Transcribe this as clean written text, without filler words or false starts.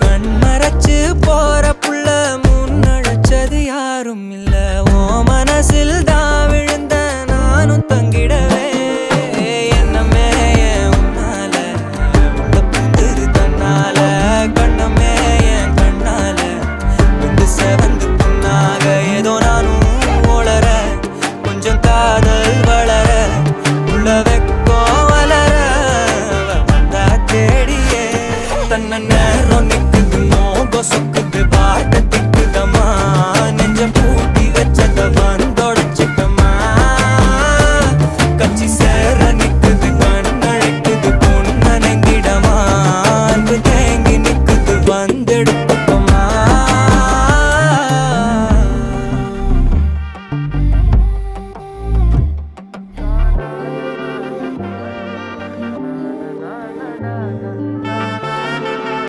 கண்மறைச்சு போற புள்ள முன்னழைச்சது யாரும் இல்ல. ஓ மனசில் தான் விழுந்த நானும் தங்கிடவே என்னமே உன்னால உள்ள புந்துரு தன்னால கண்ணமே என் கண்ணால வந்து செவந்து புண்ணாக ஏதோ நானும் ஓளற கொஞ்சம் காதல் வளர உள்ள வெக்கோ வளர வந்தா தேடியே தன்ன நேரம் நிக்குது மோகம் சொக்குது பாட்ட